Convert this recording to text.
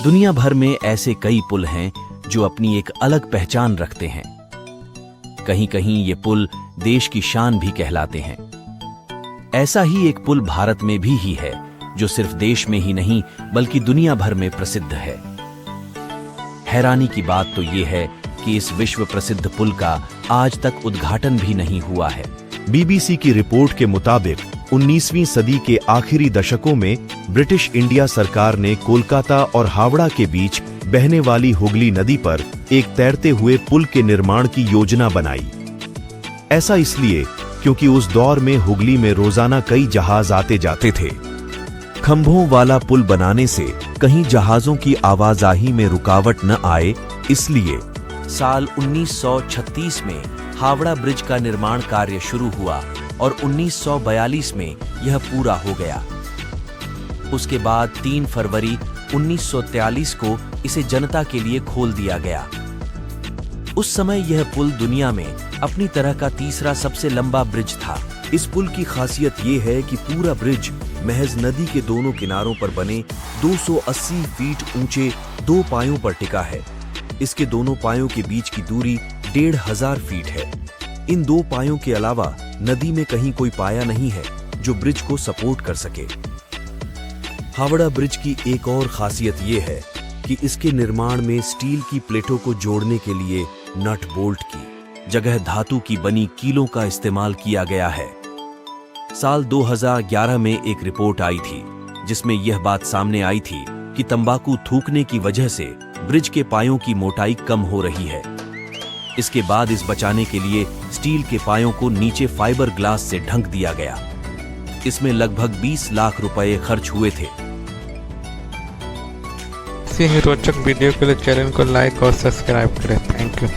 दुनिया भर में ऐसे कई पुल हैं जो अपनी एक अलग पहचान रखते हैं। कहीं कहीं ये पुल देश की शान भी कहलाते हैं। ऐसा ही एक पुल भारत में भी ही है जो सिर्फ देश में ही नहीं बल्कि दुनिया भर में प्रसिद्ध है। हैरानी की बात तो ये है कि इस विश्व प्रसिद्ध पुल का आज तक उद्घाटन भी नहीं हुआ है। बीबीसी की रिपोर्ट के मुताबिक 19वीं सदी के आखिरी दशकों में ब्रिटिश इंडिया सरकार ने कोलकाता और हावड़ा के बीच बहने वाली हुगली नदी पर एक तैरते हुए पुल के निर्माण की योजना बनाई। ऐसा इसलिए क्योंकि उस दौर में हुगली में रोजाना कई जहाज आते जाते थे। खंभों वाला पुल बनाने से कहीं जहाजों की आवाजाही में रुकावट न आए, इसलिए साल 1936 में हावड़ा ब्रिज का निर्माण कार्य शुरू हुआ और 1942 में यह पूरा हो गया। उसके बाद 3 फरवरी 1943 को इसे जनता के लिए खोल दिया गया। उस समय यह पुल दुनिया में अपनी तरह का तीसरा सबसे लंबा ब्रिज था। इस पुल की खासियत यह है कि पूरा ब्रिज महज नदी के दोनों किनारों पर बने 280 फीट ऊंचे 2 पायों पर टिका है। इसके दोनों पायों के बीच की दूरी 1500 फीट है। इन 2 पायों के अलावा नदी में कहीं कोई पाया नहीं है जो ब्रिज को सपोर्ट कर सके। हावड़ा ब्रिज की एक और खासियत यह है कि इसके निर्माण में स्टील की प्लेटों को जोड़ने के लिए नट बोल्ट की जगह धातु की बनी कीलों का इस्तेमाल किया गया है। साल 2011 में एक रिपोर्ट आई थी जिसमें यह बात सामने आई थी कि तंबाकू थूकने की वजह से ब्रिज के पायों की मोटाई कम हो रही है। इसके बाद इस बचाने के लिए स्टील के पायों को नीचे फाइबर ग्लास से ढक दिया गया। इसमें लगभग 20 लाख रुपए खर्च हुए थे। ऐसे ही रोचक वीडियो के लिए चैनल को लाइक और सब्सक्राइब करें। Thank you.